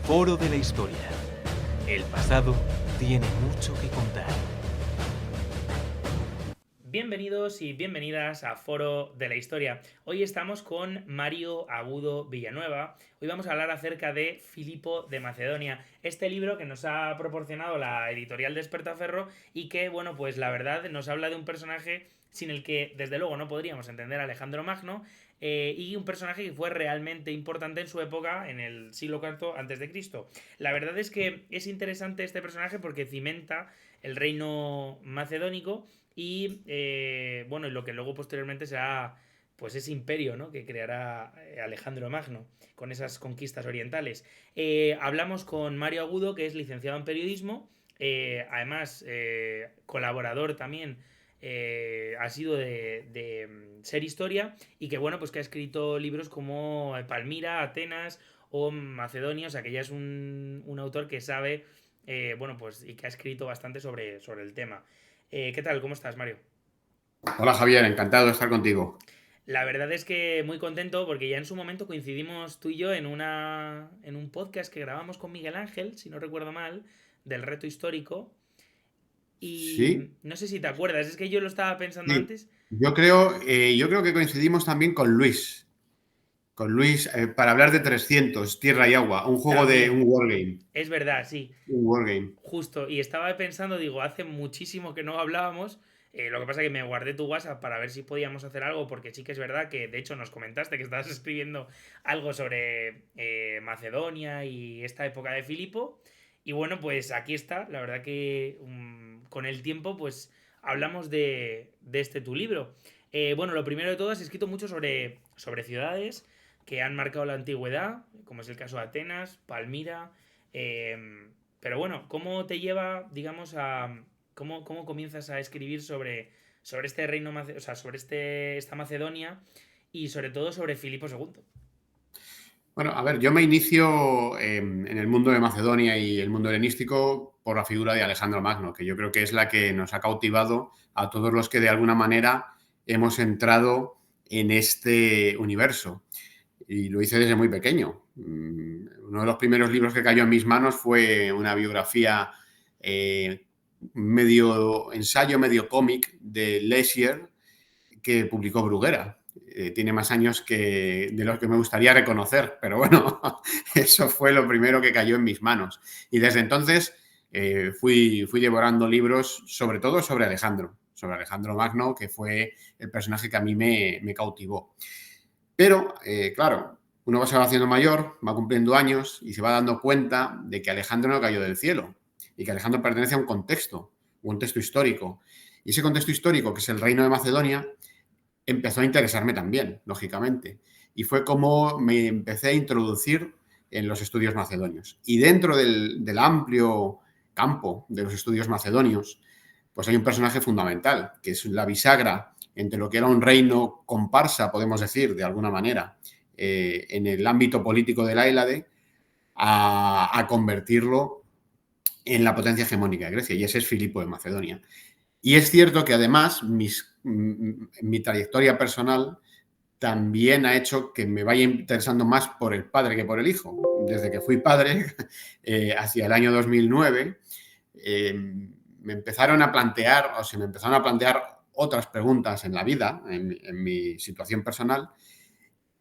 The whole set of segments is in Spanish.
Foro de la Historia. El pasado tiene mucho que contar. Bienvenidos y bienvenidas a Foro de la Historia. Hoy estamos con Mario Agudo Villanueva. Hoy vamos a hablar acerca de Filipo de Macedonia, este libro que nos ha proporcionado la editorial Despertaferro y que, bueno, pues la verdad nos habla de un personaje sin el que desde luego no podríamos entender a Alejandro Magno, y un personaje que fue realmente importante en su época, en el siglo IV antes de Cristo. La verdad es que es interesante este personaje porque cimenta el reino macedónico y bueno, y lo que luego posteriormente será pues ese imperio, ¿no?, que creará Alejandro Magno con esas conquistas orientales. Hablamos con Mario Agudo, que es licenciado en periodismo, además colaborador también, ha sido de Ser Historia, y que bueno, pues que ha escrito libros como Palmira, Atenas o Macedonia, o sea que ya es un autor que sabe, bueno, pues y que ha escrito bastante sobre el tema. ¿Qué tal? ¿Cómo estás, Mario? Hola Javier, encantado de estar contigo. La verdad es que muy contento porque ya en su momento coincidimos tú y yo en un podcast que grabamos con Miguel Ángel, si no recuerdo mal, del reto histórico. Y Sí, no sé si te acuerdas, es que yo lo estaba pensando sí. antes. Yo creo que coincidimos también con Luis, para hablar de 300, Tierra y Agua, un juego de un También, wargame, es verdad, sí. un wargame. Justo, y estaba pensando, digo, hace muchísimo que no hablábamos. Lo que pasa es que me guardé tu WhatsApp para ver si podíamos hacer algo, porque sí que es verdad que, de hecho, nos comentaste que estabas escribiendo algo sobre Macedonia y esta época de Filipo. Y bueno, pues aquí está. La verdad que con el tiempo, pues hablamos de este tu libro. Bueno, lo primero de todo, has escrito mucho sobre ciudades que han marcado la antigüedad, como es el caso de Atenas, Palmira. em, pero bueno, ¿cómo te lleva, digamos, a... ¿Cómo comienzas a escribir sobre este reino, o sea, sobre esta Macedonia y sobre todo sobre Filipo II? Bueno, a ver, yo me inicio en el mundo de Macedonia y el mundo helenístico por la figura de Alejandro Magno, que yo creo que es la que nos ha cautivado a todos los que de alguna manera hemos entrado en este universo. Y lo hice desde muy pequeño. Uno de los primeros libros que cayó en mis manos fue una biografía, eh, medio ensayo, medio cómic de Lessier, que publicó Bruguera. Tiene más años de los que me gustaría reconocer, pero bueno, eso fue lo primero que cayó en mis manos. Y desde entonces fui devorando libros, sobre todo sobre Alejandro Magno, que fue el personaje que a mí me cautivó. Pero, claro, uno se va haciendo mayor, va cumpliendo años y se va dando cuenta de que Alejandro no cayó del cielo y que Alejandro pertenece a un contexto histórico. Y ese contexto histórico, que es el Reino de Macedonia, empezó a interesarme también, lógicamente. Y fue como me empecé a introducir en los estudios macedonios. Y dentro del amplio campo de los estudios macedonios, pues hay un personaje fundamental, que es la bisagra entre lo que era un reino comparsa, podemos decir, de alguna manera, en el ámbito político de la Hélade, a convertirlo en la potencia hegemónica de Grecia, y ese es Filipo de Macedonia. Y es cierto que además mi trayectoria personal también ha hecho que me vaya interesando más por el padre que por el hijo. Desde que fui padre, hacia el año 2009, me empezaron a plantear, o se me empezaron a plantear otras preguntas en la vida, en mi situación personal,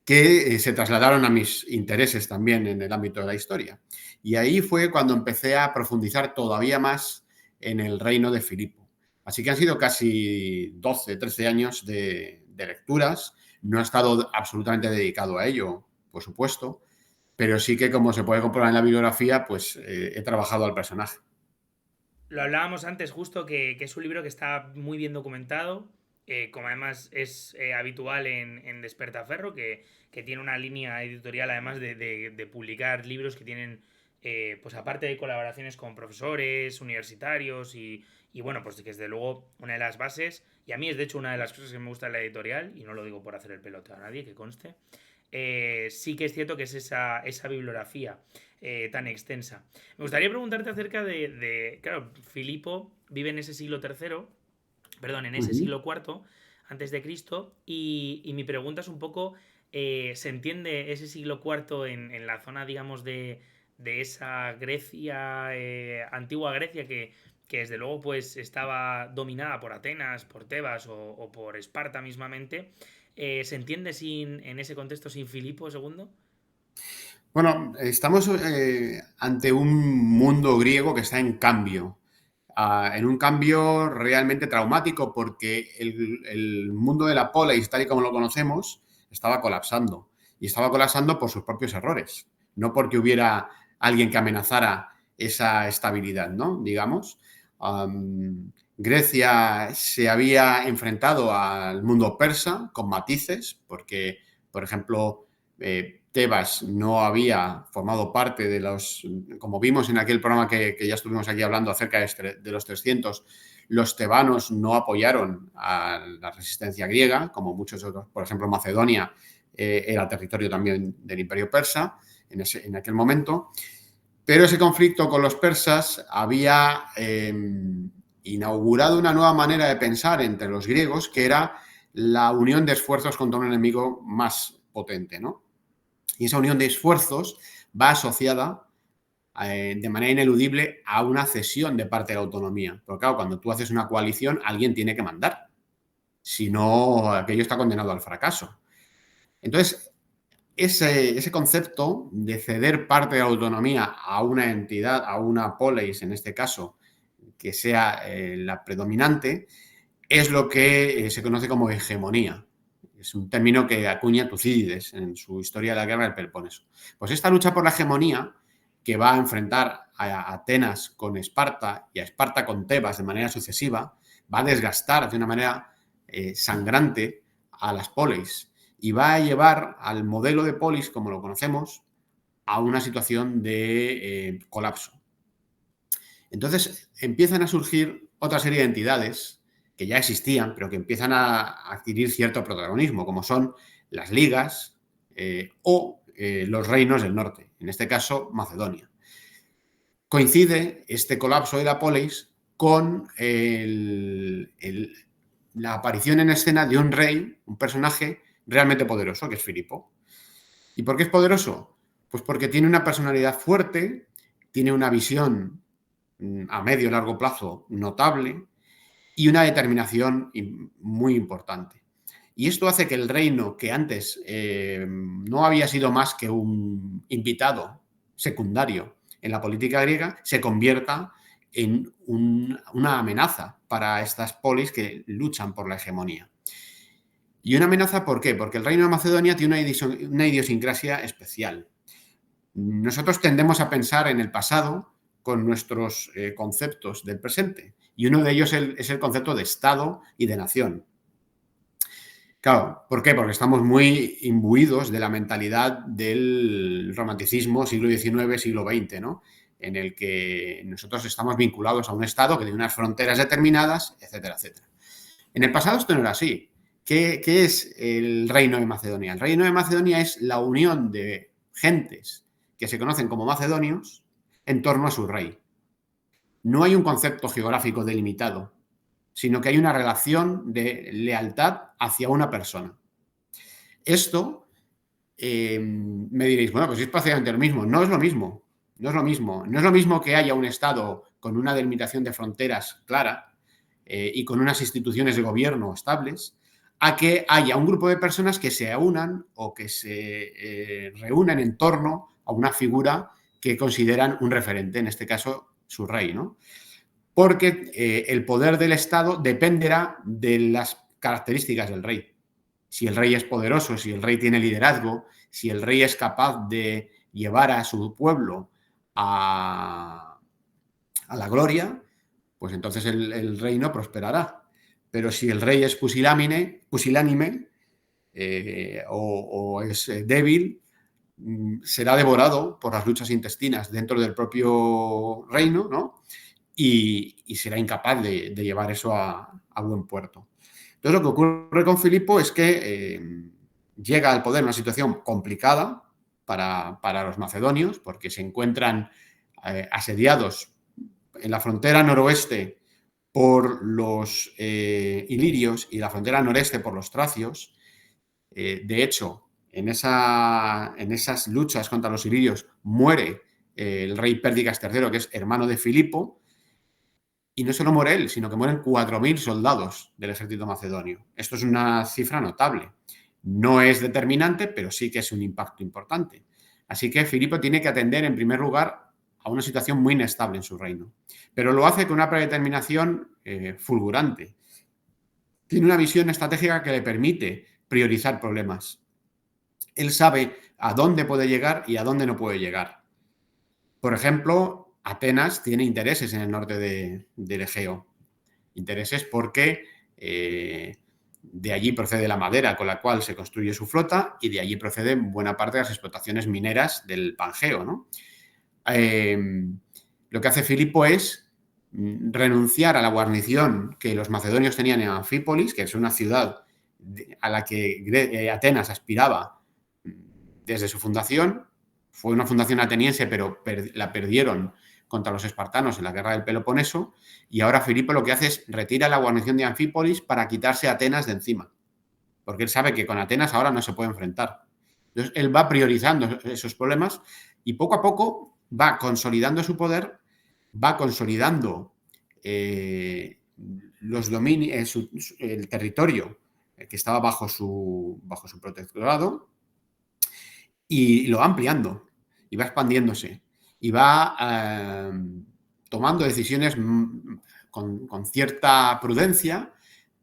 que se trasladaron a mis intereses también en el ámbito de la historia. Y ahí fue cuando empecé a profundizar todavía más en el reino de Filipo. Así que han sido casi 12, 13 años de lecturas. No he estado absolutamente dedicado a ello, por supuesto, pero sí que, como se puede comprobar en la bibliografía, pues he trabajado al personaje. Lo hablábamos antes justo que es un libro que está muy bien documentado, como además es habitual en Despertaferro, que tiene una línea editorial además de publicar libros que tienen, pues aparte de colaboraciones con profesores, universitarios y bueno, pues que desde luego una de las bases, y a mí es de hecho una de las cosas que me gusta de la editorial, y no lo digo por hacer el pelote a nadie, que conste, sí que es cierto que es esa bibliografía tan extensa. Me gustaría preguntarte acerca claro, Filipo vive en ese siglo tercero, perdón, en ese Ujú. siglo cuarto antes de Cristo, y mi pregunta es un poco, ¿se entiende ese siglo cuarto en la zona, digamos, de esa Grecia, antigua Grecia, que desde luego pues estaba dominada por Atenas, por Tebas o por Esparta mismamente, ¿se entiende en ese contexto sin Filipo II? Bueno, estamos ante un mundo griego que está en cambio, en un cambio realmente traumático porque el mundo de la polis, tal y como lo conocemos, estaba colapsando. Y estaba colapsando por sus propios errores, no porque hubiera alguien que amenazara esa estabilidad, ¿no? Digamos. Grecia se había enfrentado al mundo persa con matices, porque, por ejemplo, Tebas no había formado parte de los, como vimos en aquel programa que ya estuvimos aquí hablando acerca de los 300, los tebanos no apoyaron a la resistencia griega, como muchos otros, por ejemplo, Macedonia era territorio también del Imperio Persa en aquel momento, pero ese conflicto con los persas había inaugurado una nueva manera de pensar entre los griegos, que era la unión de esfuerzos contra un enemigo más potente, ¿no? Y esa unión de esfuerzos va asociada de manera ineludible a una cesión de parte de la autonomía. Porque claro, cuando tú haces una coalición, alguien tiene que mandar. Si no, aquello está condenado al fracaso. Entonces, ese concepto de ceder parte de la autonomía a una entidad, a una polis, en este caso, que sea la predominante, es lo que se conoce como hegemonía. Es un término que acuña Tucídides en su Historia de la Guerra del Peloponeso. Pues esta lucha por la hegemonía, que va a enfrentar a Atenas con Esparta y a Esparta con Tebas de manera sucesiva, va a desgastar de una manera sangrante a las polis y va a llevar al modelo de polis, como lo conocemos, a una situación de colapso. Entonces empiezan a surgir otra serie de entidades que ya existían, pero que empiezan a adquirir cierto protagonismo, como son las ligas o los reinos del norte, en este caso Macedonia. Coincide este colapso de la polis con la aparición en escena de un rey, un personaje realmente poderoso, que es Filipo. ¿Y por qué es poderoso? Pues porque tiene una personalidad fuerte, tiene una visión a medio y largo plazo notable y una determinación muy importante. Y esto hace que el reino, que antes no había sido más que un invitado secundario en la política griega, se convierta en una amenaza para estas polis que luchan por la hegemonía. ¿Y una amenaza por qué? Porque el reino de Macedonia tiene una idiosincrasia especial. Nosotros tendemos a pensar en el pasado con nuestros conceptos del presente, y uno de ellos es el concepto de Estado y de nación. Claro, ¿por qué? Porque estamos muy imbuidos de la mentalidad del romanticismo siglo XIX, siglo XX, ¿no? En el que nosotros estamos vinculados a un Estado que tiene unas fronteras determinadas, etcétera, etcétera. En el pasado esto no era así. ¿Qué es el Reino de Macedonia? El Reino de Macedonia es la unión de gentes que se conocen como macedonios en torno a su rey. No hay un concepto geográfico delimitado, sino que hay una relación de lealtad hacia una persona. Esto, me diréis, bueno, pues es prácticamente lo mismo. No es lo mismo. No es lo mismo. No es lo mismo que haya un Estado con una delimitación de fronteras clara y con unas instituciones de gobierno estables, a que haya un grupo de personas que se unan o que se reúnen en torno a una figura que consideran un referente, en este caso su rey, ¿no? Porque el poder del Estado dependerá de las características del rey. Si el rey es poderoso, si el rey tiene liderazgo, si el rey es capaz de llevar a su pueblo a la gloria, pues entonces el reino prosperará. Pero si el rey es pusilánime o es débil, será devorado por las luchas intestinas dentro del propio reino, ¿no? Y será incapaz de llevar eso a buen puerto. Entonces, lo que ocurre con Filipo es que llega al poder en una situación complicada para los macedonios, porque se encuentran asediados en la frontera noroeste por los ilirios y la frontera noreste por los tracios. De hecho, en esas luchas contra los ilirios muere el rey Pérdidas III, que es hermano de Filipo, y no solo muere él, sino que mueren 4.000 soldados del ejército macedonio. Esto es una cifra notable. No es determinante, pero sí que es un impacto importante. Así que Filipo tiene que atender, en primer lugar, a una situación muy inestable en su reino. Pero lo hace con una predeterminación fulgurante. Tiene una visión estratégica que le permite priorizar problemas. Él sabe a dónde puede llegar y a dónde no puede llegar. Por ejemplo, Atenas tiene intereses en el norte del Egeo. Intereses porque de allí procede la madera con la cual se construye su flota y de allí procede buena parte de las explotaciones mineras del Pangeo, ¿no? Lo que hace Filipo es renunciar a la guarnición que los macedonios tenían en Anfípolis, que es una ciudad a la que Atenas aspiraba desde su fundación. Fue una fundación ateniense, pero la perdieron contra los espartanos en la guerra del Peloponeso, y ahora Filipo lo que hace es retira la guarnición de Anfípolis para quitarse a Atenas de encima, porque él sabe que con Atenas ahora no se puede enfrentar. Entonces, él va priorizando esos problemas y poco a poco va consolidando su poder, va consolidando los dominios, el territorio que estaba bajo su protectorado, y lo va ampliando y va expandiéndose y va tomando decisiones con cierta prudencia,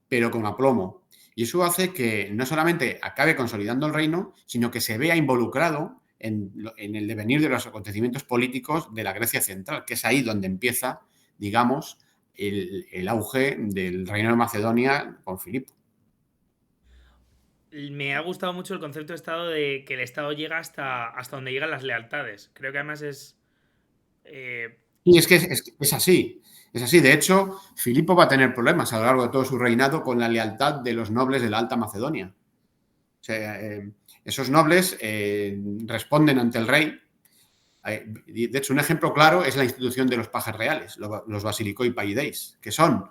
pero con aplomo. Y eso hace que no solamente acabe consolidando el reino, sino que se vea involucrado en el devenir de los acontecimientos políticos de la Grecia central, que es ahí donde empieza, digamos, el auge del reino de Macedonia con Filipo. Me ha gustado mucho el concepto de Estado, de que el Estado llega hasta donde llegan las lealtades. Creo que además es... Y es que es así. Es así. De hecho, Filipo va a tener problemas a lo largo de todo su reinado con la lealtad de los nobles de la Alta Macedonia. O sea, esos nobles responden ante el rey. De hecho, un ejemplo claro es la institución de los pajes reales, los basilicoi paideis, que son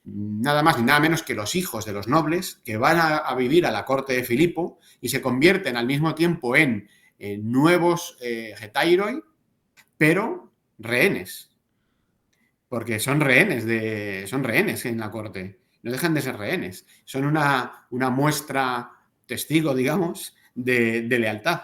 nada más ni nada menos que los hijos de los nobles que van a vivir a la corte de Filipo y se convierten al mismo tiempo en nuevos getairoi, pero rehenes. Porque son rehenes en la corte. No dejan de ser rehenes. Son una muestra, testigo, digamos, de lealtad.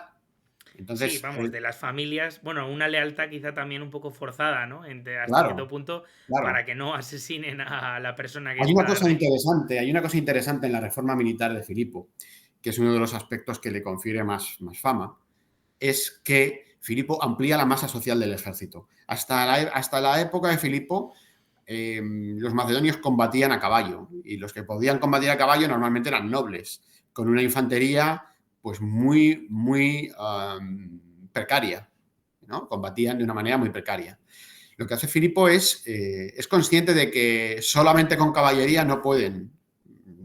Entonces, Sí, vamos, de las familias, bueno, una lealtad quizá también un poco forzada, ¿no? Hasta claro, cierto punto, claro. para que no asesinen a la persona que Hay una está de cosa rey. interesante, hay una cosa interesante en la reforma militar de Filipo, que es uno de los aspectos que le confiere más fama, es que Filipo amplía la masa social del ejército. Hasta la época de Filipo, los macedonios combatían a caballo, y los que podían combatir a caballo normalmente eran nobles, con una infantería pues muy precaria, ¿no? Combatían de una manera muy precaria. Lo que hace Filipo es consciente de que solamente con caballería no pueden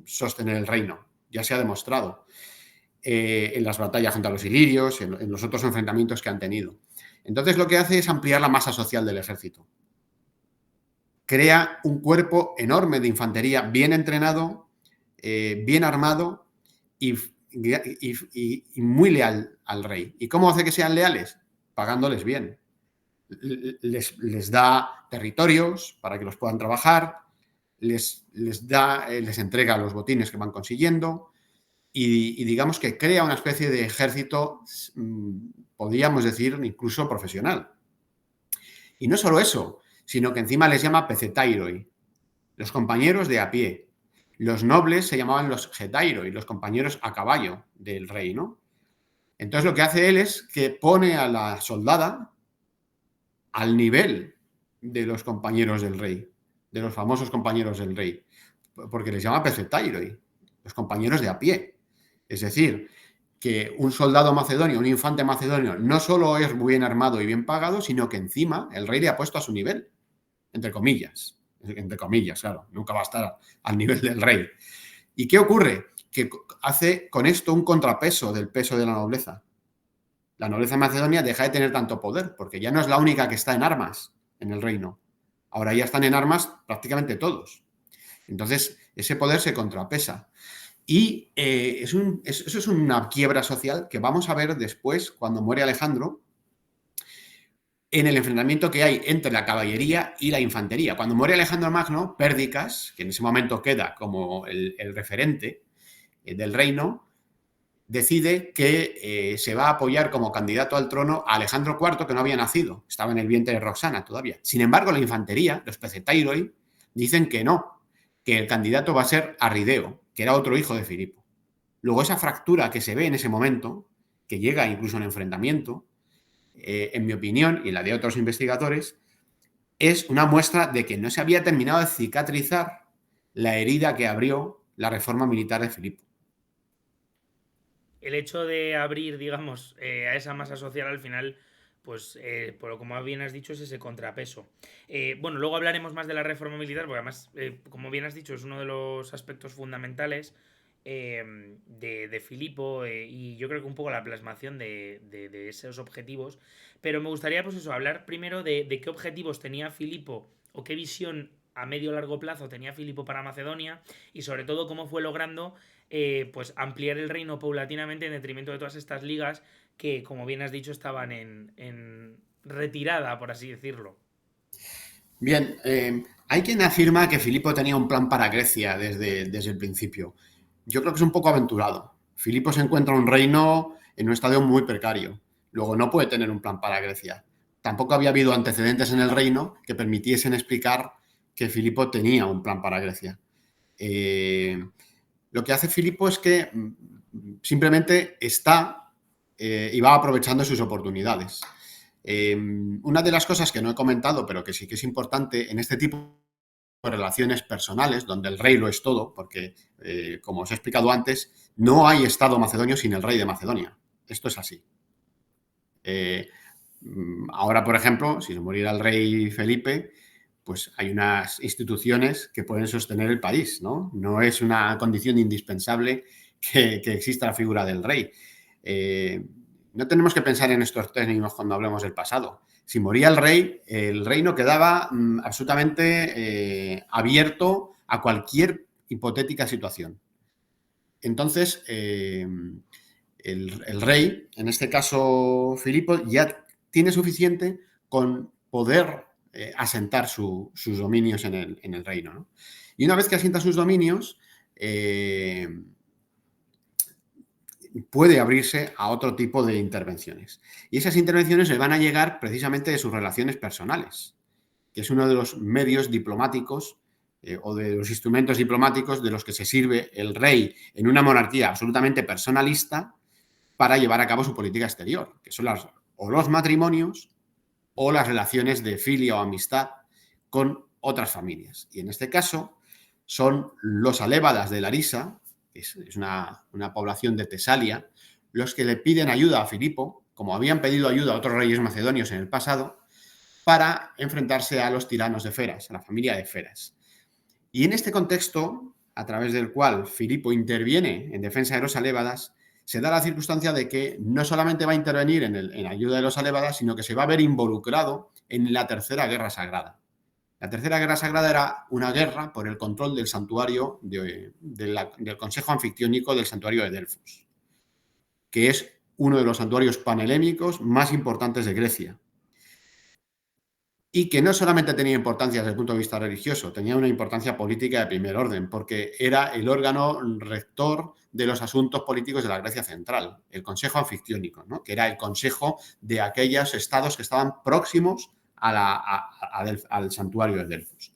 sostener el reino, ya se ha demostrado en las batallas contra los ilirios, en los otros enfrentamientos que han tenido. Entonces lo que hace es ampliar la masa social del ejército. Crea un cuerpo enorme de infantería bien entrenado, bien armado y muy leal al rey. ¿Y cómo hace que sean leales? Pagándoles bien. Les da territorios para que los puedan trabajar, les entrega los botines que van consiguiendo y digamos que crea una especie de ejército, podríamos decir, incluso profesional. Y no solo eso, sino que encima les llama pecetairoi, los compañeros de a pie. Los nobles se llamaban los getairoi, los compañeros a caballo del rey, ¿no? Entonces lo que hace él es que pone a la soldada al nivel de los compañeros del rey, de los famosos compañeros del rey, porque les llama pecetairoi, los compañeros de a pie. Es decir, que un soldado macedonio, un infante macedonio, no solo es bien armado y bien pagado, sino que encima el rey le ha puesto a su nivel, entre comillas, claro, nunca va a estar al nivel del rey. ¿Y qué ocurre? Que hace con esto un contrapeso del peso de la nobleza. La nobleza macedonia deja de tener tanto poder, porque ya no es la única que está en armas en el reino. Ahora ya están en armas prácticamente todos. Entonces, ese poder se contrapesa. Y eso es una quiebra social que vamos a ver después, cuando muere Alejandro, en el enfrentamiento que hay entre la caballería y la infantería. Cuando muere Alejandro Magno, Pérdicas, que en ese momento queda como el referente del reino, decide que se va a apoyar como candidato al trono a Alejandro IV, que no había nacido, estaba en el vientre de Roxana todavía. Sin embargo, la infantería, los pecetairoi, dicen que no, que el candidato va a ser Arrideo, que era otro hijo de Filipo. Luego esa fractura que se ve en ese momento, que llega incluso a un enfrentamiento, en mi opinión y la de otros investigadores, es una muestra de que no se había terminado de cicatrizar la herida que abrió la reforma militar de Filipo. El hecho de abrir, digamos, a esa masa social al final, pues, por lo como bien has dicho, es ese contrapeso. Bueno, luego hablaremos más de la reforma militar, porque además, como bien has dicho, es uno de los aspectos fundamentales de Filipo, y yo creo que un poco la plasmación de esos objetivos. Pero me gustaría, pues eso, hablar primero de qué objetivos tenía Filipo o qué visión a medio o largo plazo tenía Filipo para Macedonia y sobre todo cómo fue logrando pues ampliar el reino paulatinamente en detrimento de todas estas ligas que, como bien has dicho, estaban en retirada, por así decirlo. Bien, hay quien afirma que Filipo tenía un plan para Grecia desde el principio. Yo creo que es un poco aventurado. Filipo se encuentra un reino en un estadio muy precario. Luego no puede tener un plan para Grecia. Tampoco había habido antecedentes en el reino que permitiesen explicar que Filipo tenía un plan para Grecia. Lo que hace Filipo es que simplemente está y va aprovechando sus oportunidades. Una de las cosas que no he comentado, pero que sí que es importante en este tipo de relaciones personales, donde el rey lo es todo, porque, como os he explicado antes, no hay Estado macedonio sin el rey de Macedonia. Esto es así. Ahora, por ejemplo, si se muriera el rey Felipe, pues hay unas instituciones que pueden sostener el país, ¿no? No es una condición indispensable que exista la figura del rey. No tenemos que pensar en estos términos cuando hablemos del pasado. Si moría el reino quedaba absolutamente abierto a cualquier hipotética situación. Entonces, el rey, en este caso Filipo, ya tiene suficiente con poder asentar sus dominios en el reino, ¿no? Y una vez que asienta sus dominios, puede abrirse a otro tipo de intervenciones. Y esas intervenciones le van a llegar precisamente de sus relaciones personales, que es uno de los medios diplomáticos o de los instrumentos diplomáticos de los que se sirve el rey en una monarquía absolutamente personalista para llevar a cabo su política exterior, que son o los matrimonios o las relaciones de filia o amistad con otras familias. Y en este caso son los alébadas de Larisa, que es una población de Tesalia, los que le piden ayuda a Filipo, como habían pedido ayuda a otros reyes macedonios en el pasado, para enfrentarse a los tiranos de Feras, a la familia de Feras. Y en este contexto, a través del cual Filipo interviene en defensa de los alébadas, se da la circunstancia de que no solamente va a intervenir en ayuda de los alébadas, sino que se va a ver involucrado en la Tercera Guerra Sagrada. La Tercera Guerra Sagrada era una guerra por el control del santuario del Consejo Anfictiónico del Santuario de Delfos, que es uno de los santuarios panhelénicos más importantes de Grecia. Y que no solamente tenía importancia desde el punto de vista religioso, tenía una importancia política de primer orden, porque era el órgano rector de los asuntos políticos de la Grecia central, el Consejo Anfictiónico, ¿no? Que era el consejo de aquellos estados que estaban próximos al santuario de Delfos.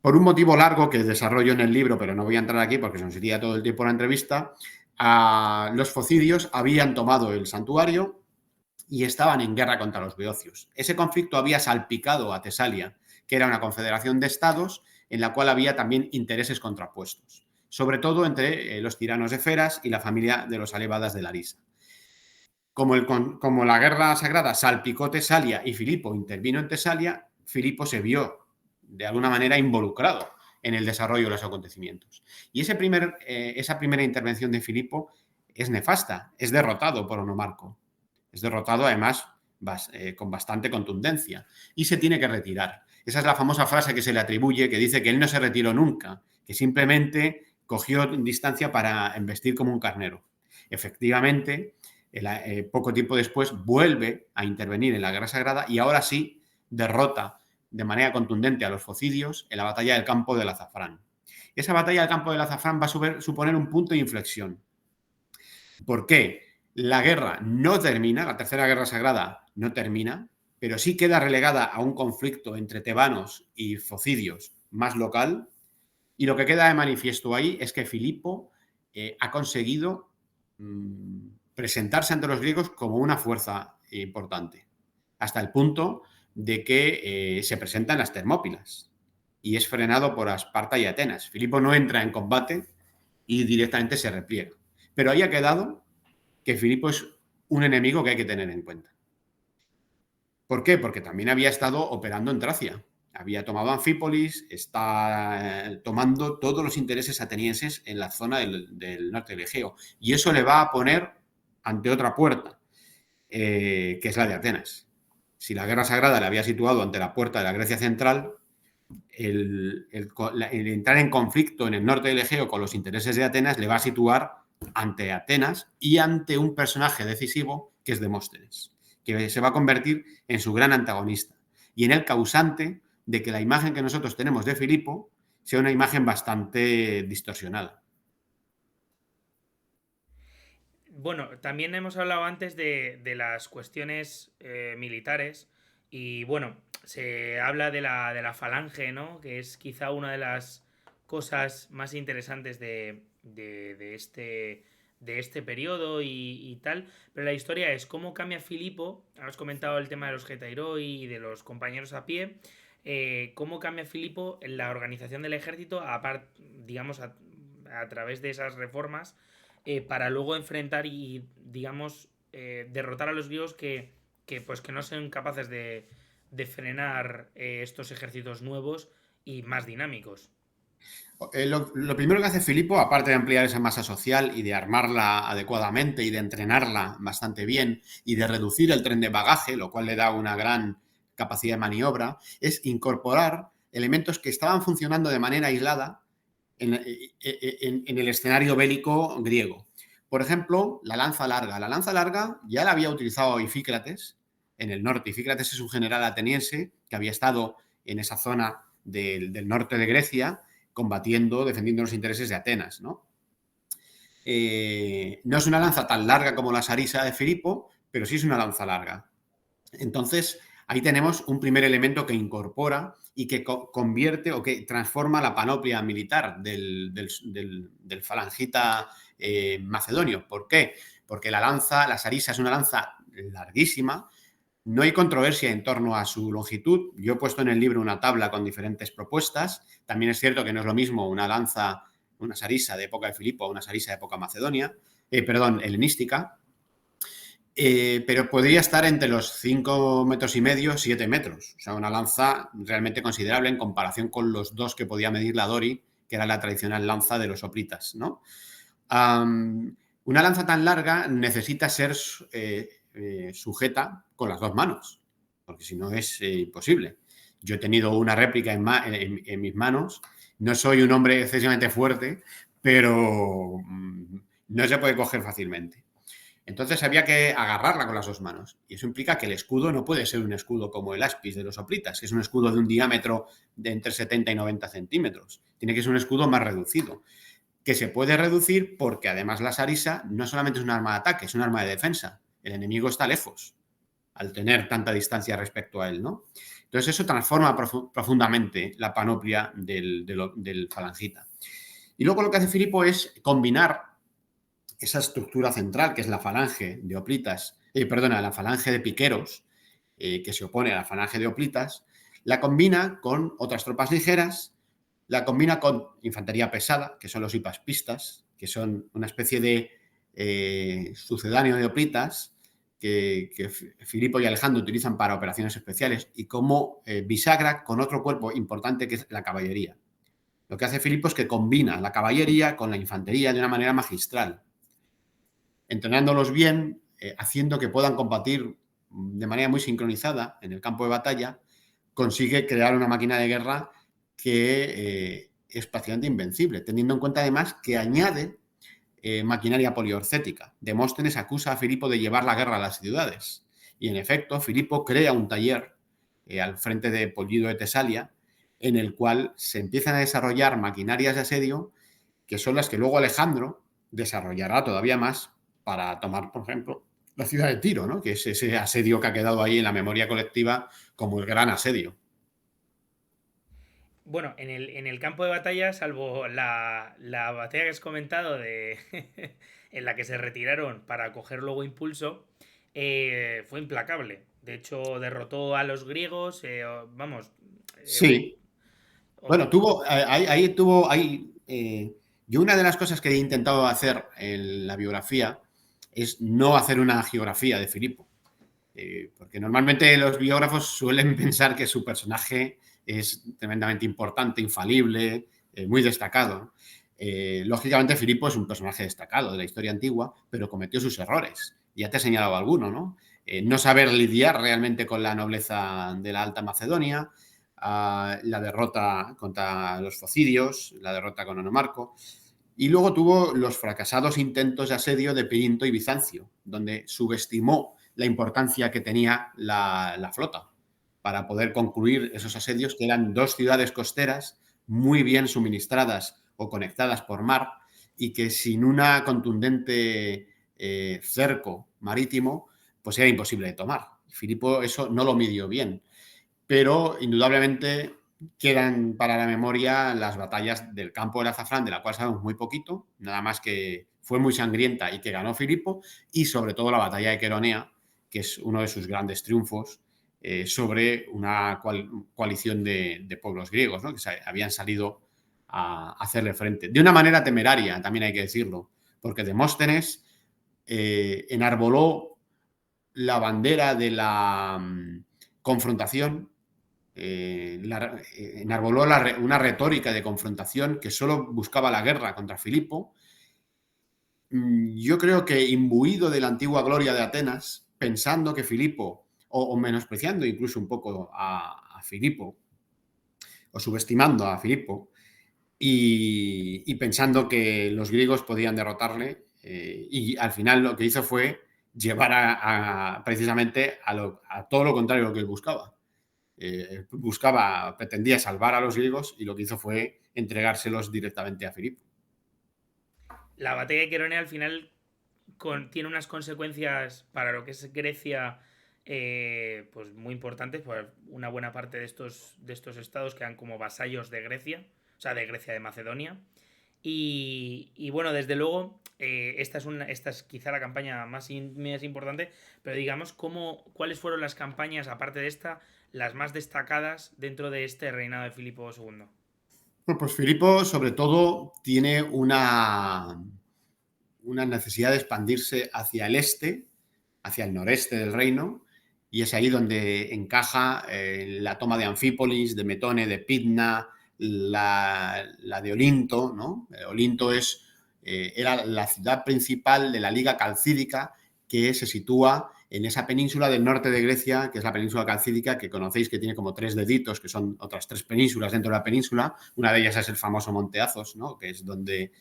Por un motivo largo que desarrollo en el libro, pero no voy a entrar aquí porque se nos iría todo el tiempo la entrevista, los focidios habían tomado el santuario y estaban en guerra contra los beocios. Ese conflicto había salpicado a Tesalia, que era una confederación de estados en la cual había también intereses contrapuestos, sobre todo entre los tiranos de Feras y la familia de los alébadas de Larisa. Como la guerra sagrada salpicó Tesalia y Filipo intervino en Tesalia, Filipo se vio de alguna manera involucrado en el desarrollo de los acontecimientos. Y esa primera intervención de Filipo es nefasta, es derrotado por Onomarco. Es derrotado, además, con bastante contundencia y se tiene que retirar. Esa es la famosa frase que se le atribuye, que dice que él no se retiró nunca, que simplemente cogió distancia para embestir como un carnero. Efectivamente, poco tiempo después vuelve a intervenir en la Guerra Sagrada y ahora sí derrota de manera contundente a los focidios en la batalla del campo del Azafrán. Esa batalla del campo del Azafrán va a suponer un punto de inflexión. ¿Por qué? La guerra no termina, la Tercera Guerra Sagrada no termina, pero sí queda relegada a un conflicto entre tebanos y focidios más local, y lo que queda de manifiesto ahí es que Filipo ha conseguido presentarse ante los griegos como una fuerza importante, hasta el punto de que se presenta en las Termópilas y es frenado por Esparta y Atenas. Filipo no entra en combate y directamente se repliega. Pero ahí ha quedado que Filipo es un enemigo que hay que tener en cuenta. ¿Por qué? Porque también había estado operando en Tracia. Había tomado Anfípolis, está tomando todos los intereses atenienses en la zona del norte del Egeo. Y eso le va a poner ante otra puerta, que es la de Atenas. Si la Guerra Sagrada le había situado ante la puerta de la Grecia central, el entrar en conflicto en el norte del Egeo con los intereses de Atenas le va a situar ante Atenas y ante un personaje decisivo que es Demóstenes, que se va a convertir en su gran antagonista y en el causante de que la imagen que nosotros tenemos de Filipo sea una imagen bastante distorsionada. Bueno, también hemos hablado antes de las cuestiones militares y bueno, se habla de la falange, ¿no? Que es quizá una de las cosas más interesantes de este periodo y tal, pero la historia es cómo cambia Filipo, has comentado el tema de los getairoi y de los compañeros a pie, cómo cambia Filipo en la organización del ejército, digamos, a través de esas reformas para luego enfrentar y, digamos, derrotar a los griegos pues, que no son capaces de frenar estos ejércitos nuevos y más dinámicos. Lo primero que hace Filipo, aparte de ampliar esa masa social y de armarla adecuadamente y de entrenarla bastante bien y de reducir el tren de bagaje, lo cual le da una gran capacidad de maniobra, es incorporar elementos que estaban funcionando de manera aislada en el escenario bélico griego. Por ejemplo, la lanza larga. La lanza larga ya la había utilizado Ifícrates en el norte. Ifícrates es un general ateniense que había estado en esa zona del norte de Grecia combatiendo, defendiendo los intereses de Atenas, ¿no? No es una lanza tan larga como la sarisa de Filipo, pero sí es una lanza larga. Entonces, ahí tenemos un primer elemento que incorpora y que convierte o que transforma la panoplia militar del falangita macedonio. ¿Por qué? Porque la sarisa es una lanza larguísima. No hay controversia en torno a su longitud. Yo he puesto en el libro una tabla con diferentes propuestas. También es cierto que no es lo mismo una lanza, una sarisa de época de Filipo a una sarisa de época helenística. Pero podría estar entre los 5,5 metros, 7 metros. O sea, una lanza realmente considerable en comparación con los 2 que podía medir la Dori, que era la tradicional lanza de los hoplitas, ¿no? Una lanza tan larga necesita ser sujeta con las 2 manos, porque si no es imposible. Yo he tenido una réplica en mis manos. No soy un hombre excesivamente fuerte, pero no se puede coger fácilmente. Entonces había que agarrarla con las 2 manos. Y eso implica que el escudo no puede ser un escudo como el aspis de los hoplitas, que es un escudo de un diámetro de entre 70 y 90 centímetros. Tiene que ser un escudo más reducido, que se puede reducir porque además la sarisa no solamente es un arma de ataque, es un arma de defensa. El enemigo está lejos al tener tanta distancia respecto a él, ¿no? Entonces eso transforma profundamente la panoplia del falangita. Y luego lo que hace Filipo es combinar esa estructura central, que es la falange de hoplitas, la falange de piqueros, que se opone a la falange de hoplitas, la combina con otras tropas ligeras, la combina con infantería pesada, que son los hipaspistas, que son una especie de sucedáneo de hoplitas que Filipo y Alejandro utilizan para operaciones especiales y como bisagra con otro cuerpo importante que es la caballería. Lo que hace Filipo es que combina la caballería con la infantería de una manera magistral, entrenándolos bien, haciendo que puedan combatir de manera muy sincronizada en el campo de batalla, consigue crear una máquina de guerra que es prácticamente invencible, teniendo en cuenta además que añade maquinaria poliorcética. Demóstenes acusa a Filipo de llevar la guerra a las ciudades. Y en efecto, Filipo crea un taller al frente de Pollido de Tesalia, en el cual se empiezan a desarrollar maquinarias de asedio que son las que luego Alejandro desarrollará todavía más para tomar, por ejemplo, la ciudad de Tiro, ¿no? Que es ese asedio que ha quedado ahí en la memoria colectiva como el gran asedio. Bueno, en el campo de batalla, salvo la batalla que has comentado en la que se retiraron para coger luego impulso, fue implacable. De hecho, derrotó a los griegos, vamos. Sí. Bueno, yo una de las cosas que he intentado hacer en la biografía es no hacer una geografía de Filipo. Porque normalmente los biógrafos suelen pensar que su personaje es tremendamente importante, infalible, muy destacado. Lógicamente, Filipo es un personaje destacado de la historia antigua, pero cometió sus errores. Ya te he señalado alguno, ¿no? No saber lidiar realmente con la nobleza de la Alta Macedonia, la derrota contra los focidios, la derrota con Onomarco. Y luego tuvo los fracasados intentos de asedio de Perinto y Bizancio, donde subestimó la importancia que tenía la flota para poder concluir esos asedios, que eran 2 ciudades costeras muy bien suministradas o conectadas por mar y que sin una contundente cerco marítimo, pues era imposible de tomar. Filipo eso no lo midió bien, pero indudablemente quedan para la memoria las batallas del campo del azafrán, de la cual sabemos muy poquito, nada más que fue muy sangrienta y que ganó Filipo, y sobre todo la batalla de Queronea, que es uno de sus grandes triunfos sobre una coalición de pueblos griegos, ¿no? Que habían salido a hacerle frente. De una manera temeraria, también hay que decirlo, porque Demóstenes enarboló la bandera de la confrontación, enarboló una retórica de confrontación que solo buscaba la guerra contra Filipo. Yo creo que imbuido de la antigua gloria de Atenas, pensando que Filipo, o menospreciando incluso un poco a Filipo, o subestimando a Filipo, y pensando que los griegos podían derrotarle, y al final lo que hizo fue llevar precisamente a todo lo contrario de lo que él buscaba. Pretendía salvar a los griegos y lo que hizo fue entregárselos directamente a Filipo. La batalla de Queronea al final tiene unas consecuencias para lo que es Grecia, pues muy importantes, pues una buena parte de estos estados quedan como vasallos de Grecia, o sea, de Grecia de Macedonia. Y bueno, desde luego, esta es quizá la campaña más importante, pero digamos, ¿cuáles fueron las campañas, aparte de esta, las más destacadas dentro de este reinado de Filipo II? Bueno, pues Filipo, sobre todo, tiene una necesidad de expandirse hacia el este, hacia el noreste del reino, y es ahí donde encaja la toma de Anfípolis, de Metone, de Pidna, la de Olinto, ¿no? Olinto era la ciudad principal de la Liga Calcídica, que se sitúa en esa península del norte de Grecia, que es la península calcídica, que conocéis que tiene como 3 deditos, que son otras 3 penínsulas dentro de la península. Una de ellas es el famoso Monte Athos, ¿no? Que es donde